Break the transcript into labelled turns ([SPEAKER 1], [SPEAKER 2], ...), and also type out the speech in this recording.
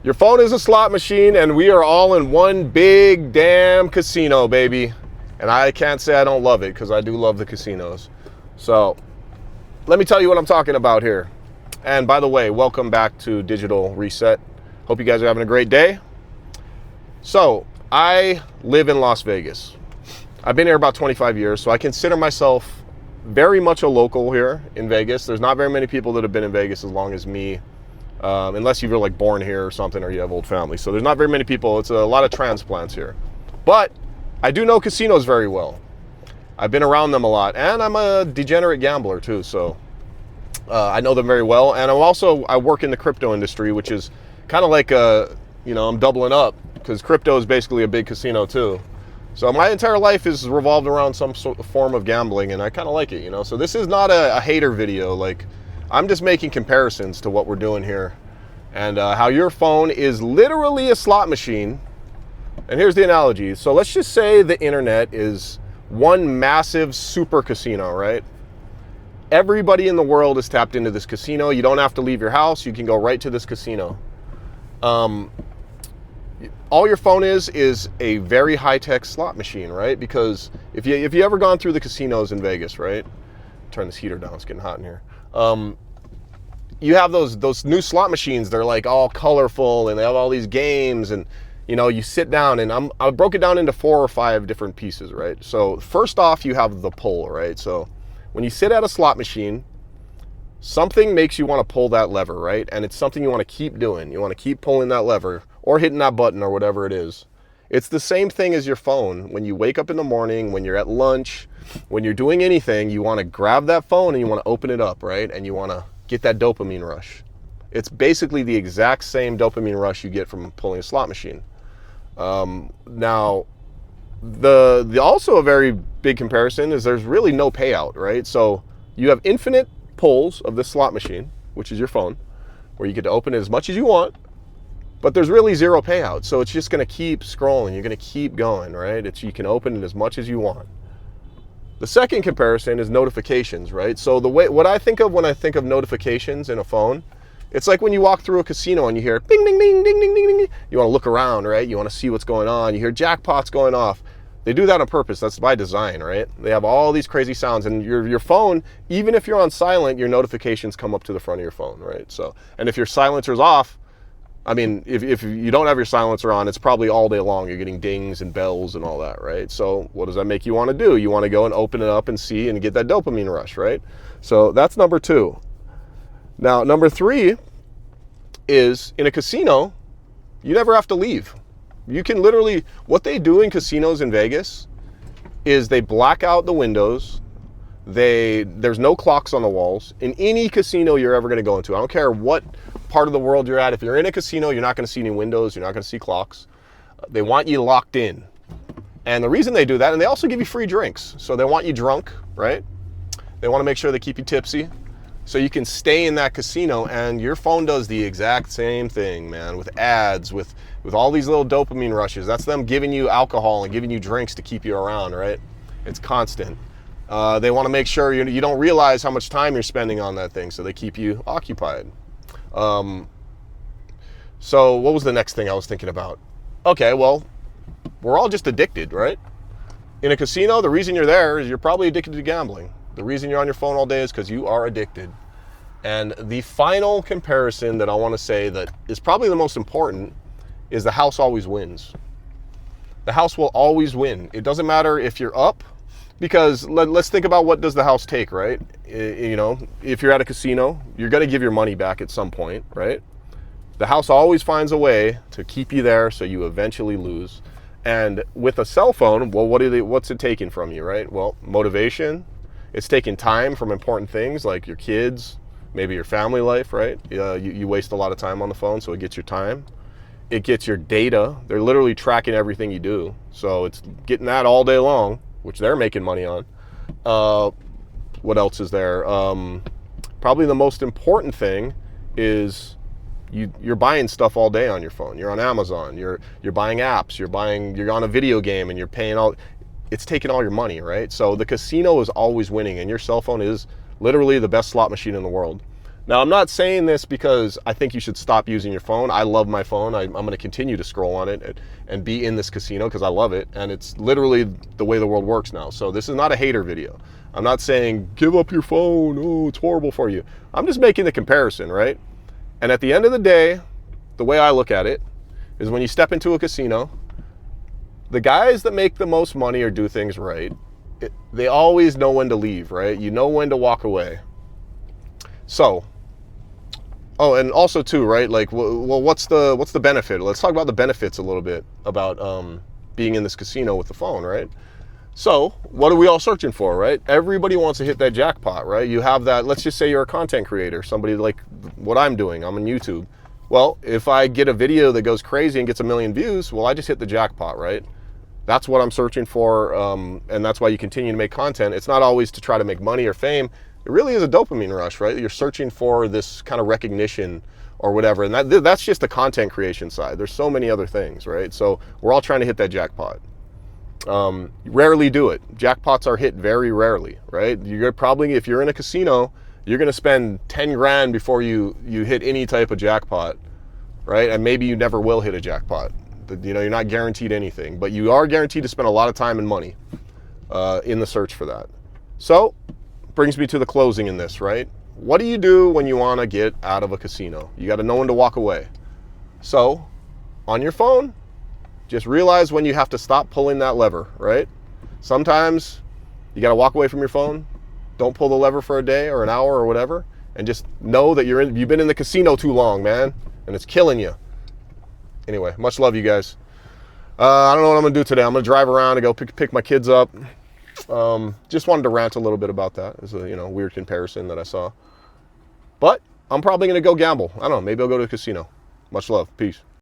[SPEAKER 1] Your phone is a slot machine, and we are all in one big damn casino, baby. And I can't say I don't love it, because I do love the casinos. So let me tell you what I'm talking about here. And by the way, welcome back to Digital Reset. Hope you guys are having a great day. So I live in Las Vegas. I've been here about 25 years, so I consider myself very much a local here in Vegas. There's not very many people that have been in Vegas as long as me, unless you were like born here or something, or you have old family. So there's not very many people. It's a lot of transplants here. But I do know casinos very well. I've been around them a lot, and I'm a degenerate gambler too, so I know them very well. And I work in the crypto industry, which is kind of like I'm doubling up, because crypto is basically a big casino too. So my entire life is revolved around some sort of form of gambling, and I kind of like it, So this is not a hater video. Like, I'm just making comparisons to what we're doing here, and how your phone is literally a slot machine. And here's the analogy. So let's just say the internet is one massive super casino, right? Everybody in the world is tapped into this casino. You don't have to leave your house. You can go right to this casino. All your phone is a very high-tech slot machine, right? Because if you ever gone through the casinos in Vegas, right? Turn this heater down, it's getting hot in here. You have those new slot machines. They're like all colorful, and they have all these games, and you sit down, and I broke it down into 4 or 5 different pieces, right? So first off, you have the pull, right? So when you sit at a slot machine, something makes you want to pull that lever, right? And it's something you want to keep doing. You want to keep pulling that lever or hitting that button or whatever it is. It's the same thing as your phone. When you wake up in the morning, when you're at lunch, when you're doing anything, you want to grab that phone and you want to open it up, right? And you want to get that dopamine rush. It's basically the exact same dopamine rush you get from pulling a slot machine. Now, the also a very big comparison is there's really no payout, right? So you have infinite pulls of this slot machine, which is your phone, where you get to open it as much as you want, but there's really zero payout. So it's just going to keep scrolling. You're going to keep going, right? You can open it as much as you want. The second comparison is notifications, right? So what I think of when I think of notifications in a phone, it's like when you walk through a casino and you hear bing, bing, bing, ding, ding, ding, ding. You want to look around, right? You want to see what's going on. You hear jackpots going off. They do that on purpose. That's by design, right? They have all these crazy sounds, and your phone, even if you're on silent, your notifications come up to the front of your phone, right? So, and if your silencer's off, I mean, if you don't have your silencer on, it's probably all day long. You're getting dings and bells and all that, right? So what does that make you want to do? You want to go and open it up and see and get that dopamine rush, right? So that's number 2. Now, number 3 is in a casino, you never have to leave. You can literally, what they do in casinos in Vegas is they black out the windows. There's no clocks on the walls in any casino you're ever going to go into. I don't care what part of the world you're at. If you're in a casino, you're not going to see any windows. You're not going to see clocks. They want you locked in. And the reason they do that, and they also give you free drinks. So they want you drunk, right? They want to make sure they keep you tipsy, so you can stay in that casino, and your phone does the exact same thing, man, with ads, with all these little dopamine rushes. That's them giving you alcohol and giving you drinks to keep you around, right? It's constant. They want to make sure you don't realize how much time you're spending on that thing, so they keep you occupied. So what was the next thing I was thinking about? Okay, well, we're all just addicted, right? In a casino, the reason you're there is you're probably addicted to gambling. The reason you're on your phone all day is because you are addicted. And the final comparison that I want to say that is probably the most important is the house always wins. The house will always win. It doesn't matter if you're up, because let's think about what does the house take, right? If you're at a casino, you're going to give your money back at some point, right? The house always finds a way to keep you there, so you eventually lose. And with a cell phone, well, what's it taking from you, right? Well, motivation. It's taking time from important things like your kids, maybe your family life, right? You waste a lot of time on the phone, so it gets your time. It gets your data. They're literally tracking everything you do. So it's getting that all day long, which they're making money on. What else is there? Probably the most important thing is you're buying stuff all day on your phone. You're on Amazon. You're buying apps. You're on a video game, and you're paying all. It's taking all your money, right? So the casino is always winning, and your cell phone is literally the best slot machine in the world. Now, I'm not saying this because I think you should stop using your phone. I love my phone. I'm going to continue to scroll on it and be in this casino because I love it. And it's literally the way the world works now. So this is not a hater video. I'm not saying give up your phone. Oh, it's horrible for you. I'm just making the comparison, right? And at the end of the day, the way I look at it is when you step into a casino, the guys that make the most money or do things right, they always know when to leave, right? You know when to walk away. So, oh, and also too, right? Like, well, what's the benefit? Let's talk about the benefits a little bit about being in this casino with the phone, right? So, what are we all searching for, right? Everybody wants to hit that jackpot, right? You have that. Let's just say you're a content creator, somebody like what I'm doing. I'm on YouTube. Well, if I get a video that goes crazy and gets 1 million views, well, I just hit the jackpot, right? That's what I'm searching for, and that's why you continue to make content. It's not always to try to make money or fame. It really is a dopamine rush, right? You're searching for this kind of recognition or whatever, and that's just the content creation side. There's so many other things, right? So we're all trying to hit that jackpot. Rarely do it. Jackpots are hit very rarely, right? You're probably, if you're in a casino, you're going to spend 10 grand before you hit any type of jackpot, right? And maybe you never will hit a jackpot. You know, you're not guaranteed anything, but you are guaranteed to spend a lot of time and money in the search for that. So, brings me to the closing in this, right? What do you do when you want to get out of a casino? You got to know when to walk away. So, on your phone, just realize when you have to stop pulling that lever, right? Sometimes you got to walk away from your phone. Don't pull the lever for a day or an hour or whatever, and just know that you've been in the casino too long, man, and it's killing you. Anyway, much love, you guys. I don't know what I'm gonna do today. I'm gonna drive around and go pick my kids up. Just wanted to rant a little bit about that. It's a weird comparison that I saw. But I'm probably gonna go gamble. I don't know. Maybe I'll go to a casino. Much love. Peace.